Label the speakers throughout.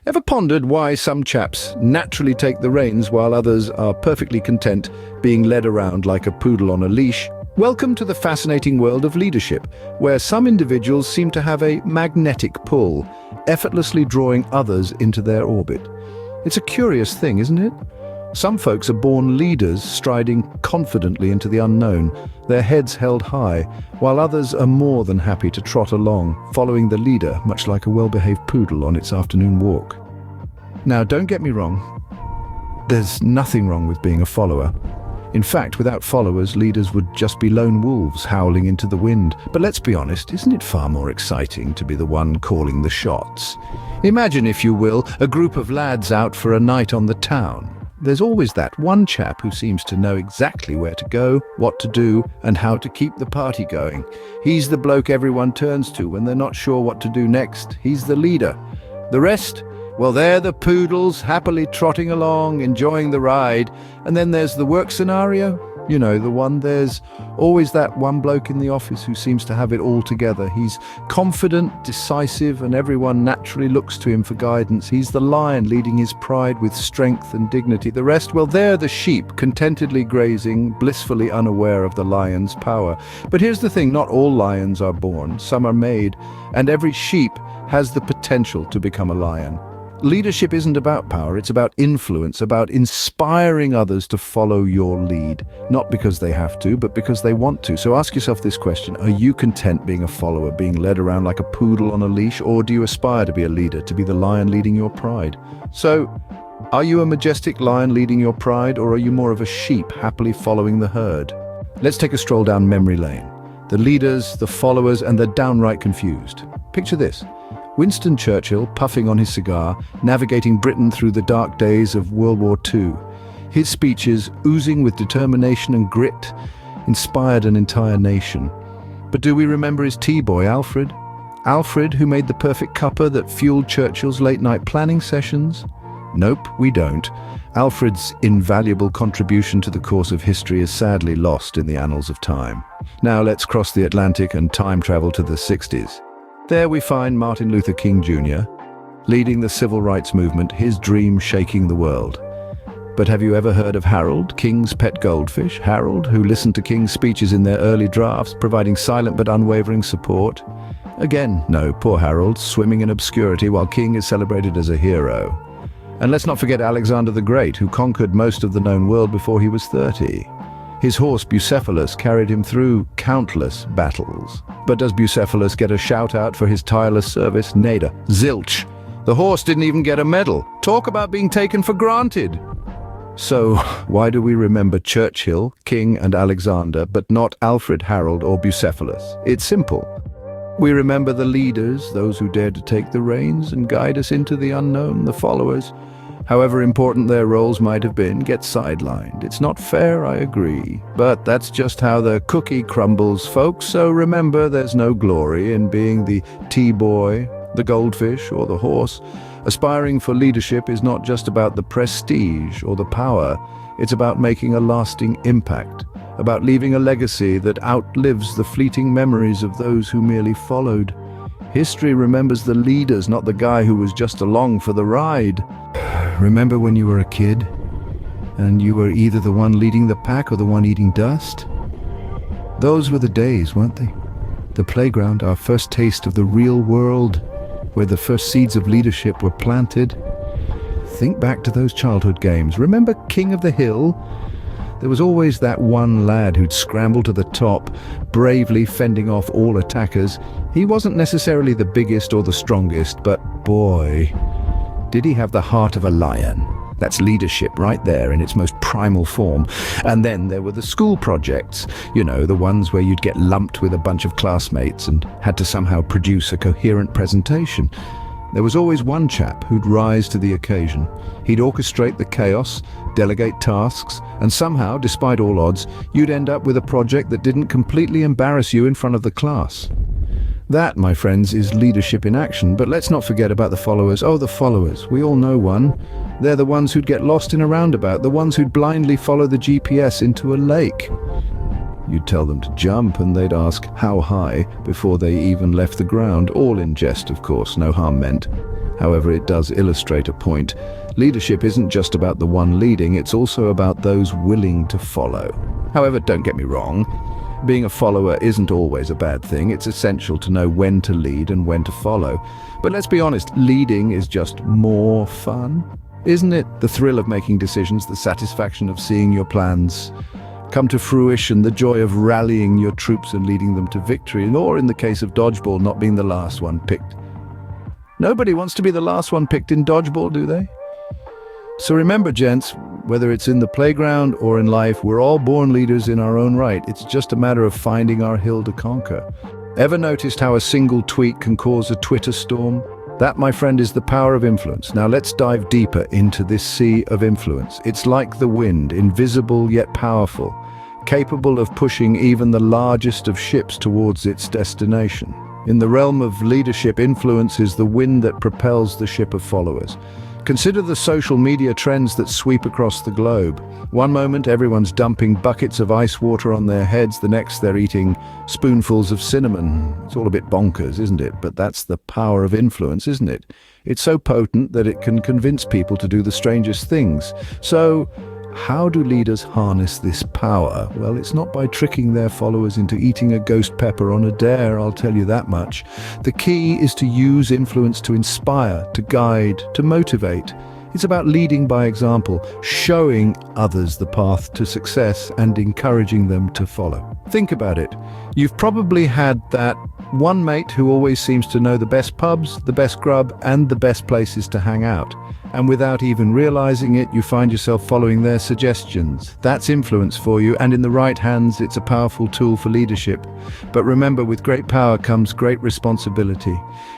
Speaker 1: Ever pondered why some chaps naturally take the reins while others are perfectly content being led around like a poodle on a leash? Welcome to the fascinating world of leadership, where some individuals seem to have a magnetic pull, effortlessly drawing others into their orbit. It's a curious thing, isn't it? Some folks are born leaders, striding confidently into the unknown, their heads held high, while others are more than happy to trot along, following the leader, much like a well-behaved poodle on its afternoon walk. Now, don't get me wrong. There's nothing wrong with being a follower. In fact, without followers, leaders would just be lone wolves howling into the wind. But let's be honest, isn't it far more exciting to be the one calling the shots? Imagine, if you will, a group of lads out for a night on the town. There's always that one chap who seems to know exactly where to go, what to do, and how to keep the party going. He's the bloke everyone turns to when they're not sure what to do next. He's the leader. The rest? Well, they're the poodles, happily trotting along, enjoying the ride. And then there's the work scenario. You know, the one there's always that one bloke in the office who seems to have it all together. He's confident, decisive, and everyone naturally looks to him for guidance. He's the lion leading his pride with strength and dignity. The rest, well, they're the sheep, contentedly grazing, blissfully unaware of the lion's power. But here's the thing, not all lions are born, some are made, and every sheep has the potential to become a lion. Leadership isn't about power, it's about influence, about inspiring others to follow your lead. Not because they have to, but because they want to. So ask yourself this question: are you content being a follower, being led around like a poodle on a leash, or do you aspire to be a leader, to be the lion leading your pride? So, are you a majestic lion leading your pride, or are you more of a sheep happily following the herd? Let's take a stroll down memory lane. The leaders, the followers, and the downright confused. Picture this. Winston Churchill, puffing on his cigar, navigating Britain through the dark days of World War II. His speeches, oozing with determination and grit, inspired an entire nation. But do we remember his tea-boy, Alfred? Alfred, who made the perfect cuppa that fueled Churchill's late-night planning sessions? Nope, we don't. Alfred's invaluable contribution to the course of history is sadly lost in the annals of time. Now let's cross the Atlantic and time travel to the 60s. There we find Martin Luther King Jr., leading the civil rights movement, his dream shaking the world. But have you ever heard of Harold, King's pet goldfish? Harold, who listened to King's speeches in their early drafts, providing silent but unwavering support? Again, no, poor Harold, swimming in obscurity while King is celebrated as a hero. And let's not forget Alexander the Great, who conquered most of the known world before he was 30. His horse Bucephalus carried him through countless battles. But does Bucephalus get a shout-out for his tireless service? Nada. Zilch. The horse didn't even get a medal. Talk about being taken for granted. So, why do we remember Churchill, King, and Alexander, but not Alfred, Harold, or Bucephalus? It's simple. We remember the leaders, those who dared to take the reins and guide us into the unknown, the followers. However important their roles might have been, get sidelined. It's not fair, I agree. But that's just how the cookie crumbles, folks. So remember, there's no glory in being the tea-boy, the goldfish, or the horse. Aspiring for leadership is not just about the prestige or the power. It's about making a lasting impact, about leaving a legacy that outlives the fleeting memories of those who merely followed. History remembers the leaders, not the guy who was just along for the ride. Remember when you were a kid and you were either the one leading the pack or the one eating dust? Those were the days, weren't they? The playground, our first taste of the real world, where the first seeds of leadership were planted. Think back to those childhood games. Remember King of the Hill? There was always that one lad who'd scramble to the top, bravely fending off all attackers. He wasn't necessarily the biggest or the strongest, but boy, did he have the heart of a lion. That's leadership right there in its most primal form. And then there were the school projects, you know, the ones where you'd get lumped with a bunch of classmates and had to somehow produce a coherent presentation. There was always one chap who'd rise to the occasion. He'd orchestrate the chaos, delegate tasks, and somehow, despite all odds, you'd end up with a project that didn't completely embarrass you in front of the class. That, my friends, is leadership in action. But let's not forget about the followers. Oh, the followers. We all know one. They're the ones who'd get lost in a roundabout, the ones who'd blindly follow the GPS into a lake. You'd tell them to jump and they'd ask how high before they even left the ground, all in jest, of course, no harm meant. However, it does illustrate a point. Leadership isn't just about the one leading, it's also about those willing to follow. However, don't get me wrong, being a follower isn't always a bad thing. It's essential to know when to lead and when to follow. But let's be honest, leading is just more fun. Isn't it? The thrill of making decisions, the satisfaction of seeing your plans come to fruition, the joy of rallying your troops and leading them to victory, or in the case of dodgeball, not being the last one picked. Nobody wants to be the last one picked in dodgeball, do they? So remember, gents, whether it's in the playground or in life, we're all born leaders in our own right. It's just a matter of finding our hill to conquer. Ever noticed how a single tweet can cause a Twitter storm? That, my friend, is the power of influence. Now let's dive deeper into this sea of influence. It's like the wind, invisible yet powerful, capable of pushing even the largest of ships towards its destination. In the realm of leadership, influence is the wind that propels the ship of followers. Consider the social media trends that sweep across the globe. One moment everyone's dumping buckets of ice water on their heads, the next they're eating spoonfuls of cinnamon. It's all a bit bonkers, isn't it? But that's the power of influence, isn't it? It's so potent that it can convince people to do the strangest things. So, how do leaders harness this power? Well, it's not by tricking their followers into eating a ghost pepper on a dare, I'll tell you that much. The key is to use influence to inspire, to guide, to motivate. It's about leading by example, showing others the path to success and encouraging them to follow. Think about it. You've probably had that one mate who always seems to know the best pubs, the best grub, and the best places to hang out. And without even realizing it, you find yourself following their suggestions. That's influence for you, and in the right hands, it's a powerful tool for leadership. But remember, with great power comes great responsibility.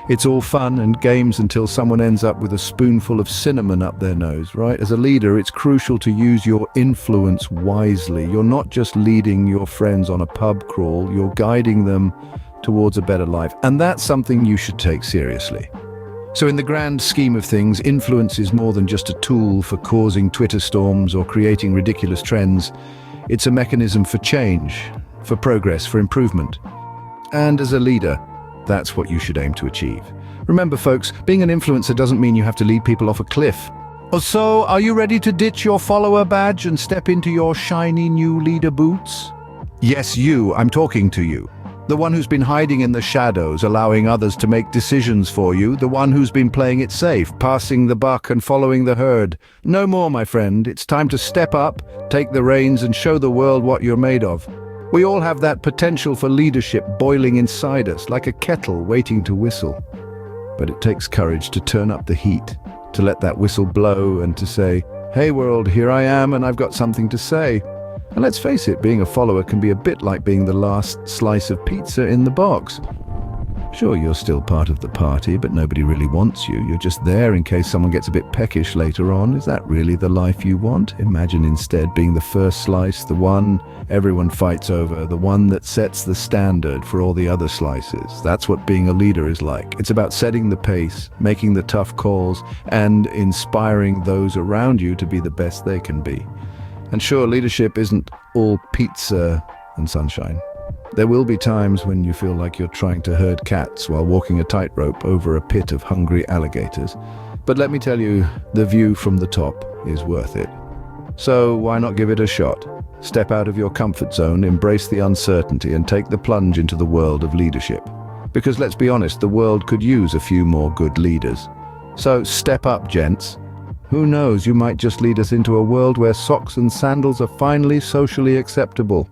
Speaker 1: It's all fun and games until someone ends up with a spoonful of cinnamon up their nose, right? As a leader, it's crucial to use your influence wisely. You're not just leading your friends on a pub crawl, you're guiding them towards a better life. And that's something you should take seriously. So in the grand scheme of things, influence is more than just a tool for causing Twitter storms or creating ridiculous trends. It's a mechanism for change, for progress, for improvement. And as a leader, that's what you should aim to achieve. Remember, folks, being an influencer doesn't mean you have to lead people off a cliff. So, are you ready to ditch your follower badge and step into your shiny new leader boots? Yes, you. I'm talking to you. The one who's been hiding in the shadows, allowing others to make decisions for you. The one who's been playing it safe, passing the buck and following the herd. No more, my friend. It's time to step up, take the reins, and show the world what you're made of. We all have that potential for leadership boiling inside us, like a kettle waiting to whistle. But it takes courage to turn up the heat, to let that whistle blow and to say, "Hey world, here I am and I've got something to say." And let's face it, being a follower can be a bit like being the last slice of pizza in the box. Sure, you're still part of the party, but nobody really wants you. You're just there in case someone gets a bit peckish later on. Is that really the life you want? Imagine instead being the first slice, the one everyone fights over, the one that sets the standard for all the other slices. That's what being a leader is like. It's about setting the pace, making the tough calls, and inspiring those around you to be the best they can be. And sure, leadership isn't all pizza and sunshine. There will be times when you feel like you're trying to herd cats while walking a tightrope over a pit of hungry alligators. But let me tell you, the view from the top is worth it. So why not give it a shot? Step out of your comfort zone, embrace the uncertainty, and take the plunge into the world of leadership. Because let's be honest, the world could use a few more good leaders. So step up, gents. Who knows, you might just lead us into a world where socks and sandals are finally socially acceptable.